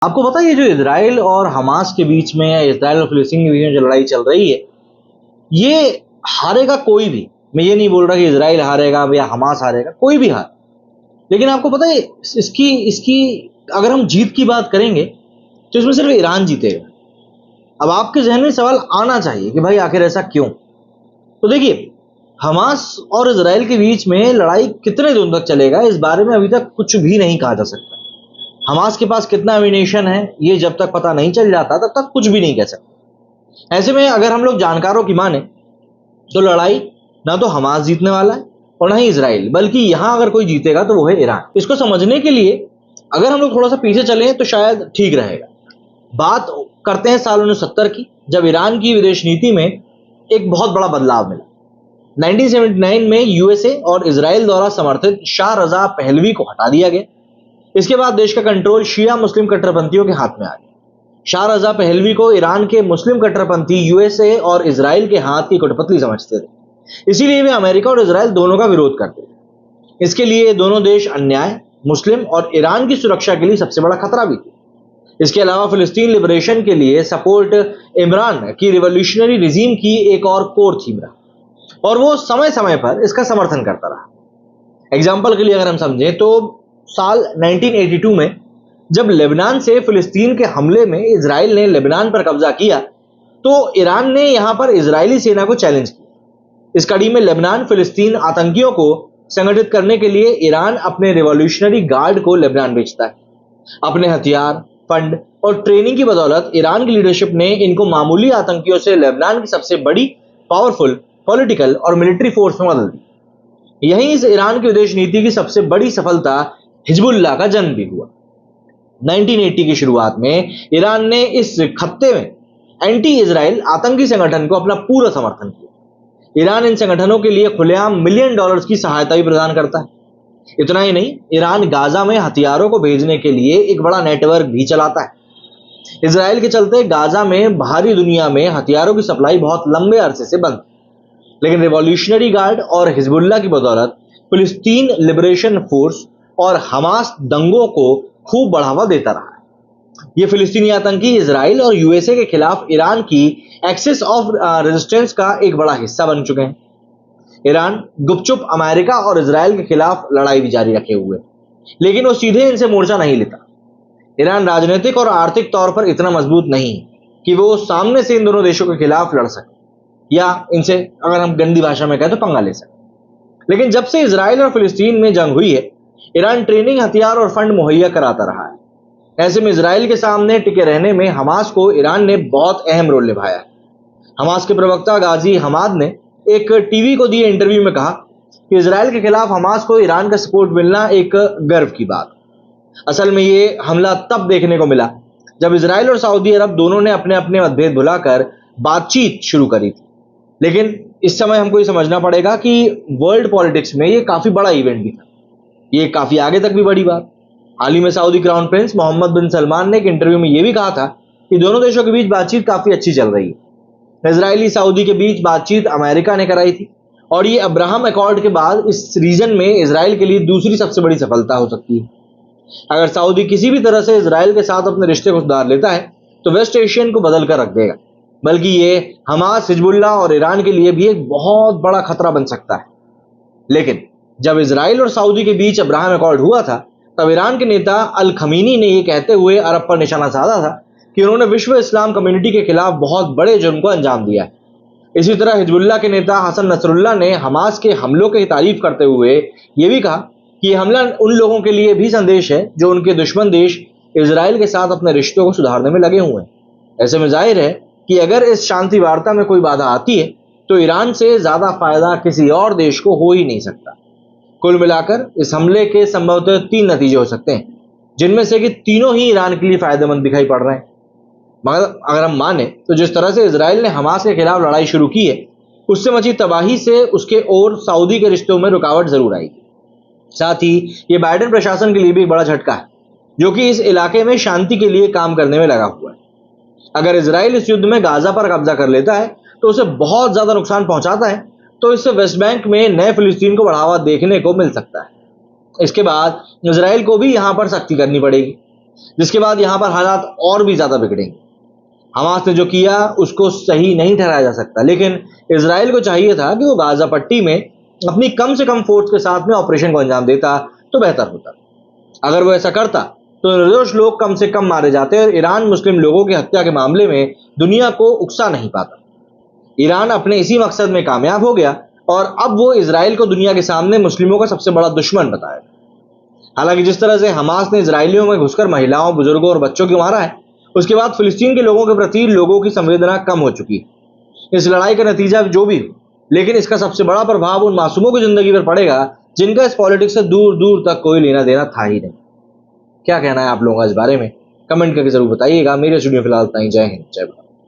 आपको पता है ये जो इजराइल और हमास के बीच में या इजराइल और फिलिस्तीन के बीच में जो लड़ाई चल रही है, ये हारेगा कोई भी। मैं ये नहीं बोल रहा कि इजराइल हारेगा या हमास हारेगा, कोई भी हार। लेकिन आपको पता है इसकी इसकी अगर हम जीत की बात करेंगे तो इसमें सिर्फ ईरान जीतेगा। अब आपके जहन में सवाल आना चाहिए कि भाई आखिर ऐसा क्यों। तो देखिए, हमास और इजराइल के बीच में लड़ाई कितने दिन तक चलेगा, इस बारे में अभी तक कुछ भी नहीं कहा जा सकता। हमास के पास कितना एमिनेशन है, ये जब तक पता नहीं चल जाता तब तक कुछ भी नहीं कह सकते। ऐसे में अगर हम लोग जानकारों की माने तो लड़ाई ना तो हमास जीतने वाला है और ना ही इजराइल, बल्कि यहां अगर कोई जीतेगा तो वो है ईरान। इसको समझने के लिए अगर हम लोग थोड़ा सा पीछे चलें तो शायद ठीक रहेगा। बात करते हैं साल 1970 की, जब ईरान की विदेश नीति में एक बहुत बड़ा बदलाव मिला। 1979 में यूएसए और इजराइल द्वारा समर्थित शाह रजा पहलवी को हटा दिया गया। इसके बाद देश का कंट्रोल शिया मुस्लिम कट्टरपंथियों के हाथ में आ गया। शाह रजा पहलवी को ईरान के मुस्लिम कट्टरपंथी यूएसए और इजराइल के हाथ की कठपुतली समझते थे, इसीलिए वे अमेरिका और इजराइल दोनों का विरोध करते थे। इसके लिए दोनों देश अन्याय, मुस्लिम और ईरान की सुरक्षा के लिए सबसे बड़ा खतरा भी थे। इसके अलावा फिलिस्तीन लिबरेशन के लिए सपोर्ट इमरान की रिवॉल्यूशनरी रिजीम की एक और कोर थीम रहा और वो समय समय पर इसका समर्थन करता रहा। एग्जाम्पल के लिए अगर हम समझें तो साल 1982 में जब लेबनान से फिलिस्तीन के हमले में इजराइल ने लेबनान पर कब्जा किया तो ईरान ने यहां पर इजरायली सेना को चैलेंज किया। इस कड़ी में लेबनान फिलिस्तीन आतंकियों को संगठित करने के लिए ईरान अपने रिवॉल्यूशनरी गार्ड को लेबनान भेजता है। अपने हथियार, फंड और ट्रेनिंग की बदौलत ईरान की लीडरशिप ने इनको मामूली आतंकियों से लेबनान की सबसे बड़ी पावरफुल पॉलिटिकल और मिलिट्री फोर्स में बदल दी। यहीं इस ईरान की विदेश नीति की सबसे बड़ी सफलता हिजबुल्लाह का जन्म भी हुआ। 1980 की शुरुआत में ईरान ने इस खत्ते में एंटी इजराइल आतंकी संगठन को अपना पूरा समर्थन किया। ईरान इन संगठनों के लिए खुलेआम $1 मिलियन की सहायता भी प्रदान करता है। इतना ही नहीं, ईरान गाजा में हथियारों को भेजने के लिए एक बड़ा नेटवर्क भी चलाता है। इजराइल के चलते गाजा में बाहरी दुनिया में हथियारों की सप्लाई बहुत लंबे अरसे से बंद, लेकिन रिवॉल्यूशनरी गार्ड और हिजबुल्लाह की बदौलत फिलिस्तीन लिबरेशन फोर्स और हमास दंगों को खूब बढ़ावा देता रहा है। ये फिलिस्तीनी आतंकी इजराइल और यूएसए के खिलाफ ईरान की एक्सिस ऑफ रेजिस्टेंस का एक बड़ा हिस्सा बन चुके हैं। ईरान गुपचुप अमेरिका और इजराइल के खिलाफ लड़ाई भी जारी रखे हुए, लेकिन वो सीधे इनसे मोर्चा नहीं लेता। ईरान राजनीतिक और आर्थिक तौर पर इतना मजबूत नहीं कि वो सामने से इन दोनों देशों के खिलाफ लड़ सके या इनसे, अगर हम गंदी भाषा में कहें तो, पंगा ले सके। लेकिन जब से इजराइल और फिलिस्तीन में जंग हुई है, ईरान ट्रेनिंग, हथियार और फंड मुहैया कराता रहा है। ऐसे में इजराइल के सामने टिके रहने में हमास को ईरान ने बहुत अहम रोल निभाया है। हमास के प्रवक्ता गाजी हमाद ने एक टीवी को दिए इंटरव्यू में कहा कि इजराइल के खिलाफ हमास को ईरान का सपोर्ट मिलना एक गर्व की बात। असल में ये हमला तब देखने को मिला जब इजराइल और सऊदी अरब दोनों ने अपने अपने मतभेद भुलाकर बातचीत शुरू करी थी। लेकिन इस समय हमको ये समझना पड़ेगा कि वर्ल्ड पॉलिटिक्स में ये काफी बड़ा इवेंट भी था, ये काफी आगे तक भी बड़ी बात। हाल ही में सऊदी क्राउन प्रिंस मोहम्मद बिन सलमान ने एक इंटरव्यू में ये भी कहा था कि दोनों देशों के बीच बातचीत काफी अच्छी चल रही है। इजरायली सऊदी के बीच बातचीत अमेरिका ने कराई थी और ये अब्राहम अकॉर्ड के बाद इस रीजन में इजराइल के लिए दूसरी सबसे बड़ी सफलता हो सकती है। अगर सऊदी किसी भी तरह से इजराइल के साथ अपने रिश्ते को सुधार लेता है तो वेस्ट एशियन को बदल कर रख देगा, बल्कि ये हमास, हिजबुल्लाह और ईरान के लिए भी एक बहुत बड़ा खतरा बन सकता है। लेकिन जब इजराइल और सऊदी के बीच अब्राहम अकॉर्ड हुआ था तब ईरान के नेता अल खमीनी ने यह कहते हुए अरब पर निशाना साधा था कि उन्होंने विश्व इस्लाम कम्युनिटी के खिलाफ बहुत बड़े जुर्म को अंजाम दिया है। इसी तरह हिजबुल्लाह के नेता हसन नसरुल्लाह ने हमास के हमलों की तारीफ करते हुए यह भी कहा कि यह हमला उन लोगों के लिए भी संदेश है जो उनके दुश्मन देश इजराइल के साथ अपने रिश्तों को सुधारने में लगे हुए हैं। ऐसे में जाहिर है कि अगर इस शांति वार्ता में कोई बाधा आती है तो ईरान से ज्यादा फायदा किसी और देश को हो ही नहीं सकता। कुल मिलाकर इस हमले के संभवतः 3 नतीजे हो सकते हैं, जिनमें से कि तीनों ही ईरान के लिए फायदेमंद दिखाई पड़ रहे हैं। मगर अगर हम माने तो जिस तरह से इजराइल ने हमास के खिलाफ लड़ाई शुरू की है, उससे मची तबाही से उसके और सऊदी के रिश्तों में रुकावट जरूर आएगी। साथ ही ये बाइडेन प्रशासन के लिए भी एक बड़ा झटका है, जो कि इस इलाके में शांति के लिए काम करने में लगा हुआ है। अगर इजराइल इस युद्ध में गाजा पर कब्जा कर लेता है तो उसे बहुत ज्यादा नुकसान पहुंचाता है, तो इससे वेस्ट बैंक में नए फिलिस्तीन को बढ़ावा देखने को मिल सकता है। इसके बाद इजराइल को भी यहां पर सख्ती करनी पड़ेगी। जिसके बाद यहां पर हालात और भी ज्यादा बिगड़ेंगे। हमास ने जो किया उसको सही नहीं ठहराया जा सकता, लेकिन इजराइल को चाहिए था कि वो गाजा पट्टी में अपनी कम से कम फोर्स के साथ में ऑपरेशन को अंजाम देता तो बेहतर होता। अगर वो ऐसा करता तो निर्दोष लोग कम से कम मारे जाते और ईरान मुस्लिम लोगों की हत्या के मामले में दुनिया को उकसा नहीं पाता। ईरान अपने इसी मकसद में कामयाब हो गया और अब वो इजराइल को दुनिया के सामने मुस्लिमों का सबसे बड़ा दुश्मन बताया। हालांकि जिस तरह से हमास ने इजरायलियों में घुसकर महिलाओं, बुजुर्गों और बच्चों को मारा है, उसके बाद फिलिस्तीन के लोगों के प्रति लोगों की संवेदना कम हो चुकी है। इस लड़ाई का नतीजा जो भी हो, लेकिन इसका सबसे बड़ा प्रभाव उन मासूमों की जिंदगी पर पड़ेगा जिनका इस पॉलिटिक्स से दूर दूर तक कोई लेना देना था ही नहीं। क्या कहना है आप लोगों का इस बारे में? कमेंट करके जरूर बताइएगा। मेरे स्टूडियो फिलहाल इतना ही। जय हिंद, जय भारत।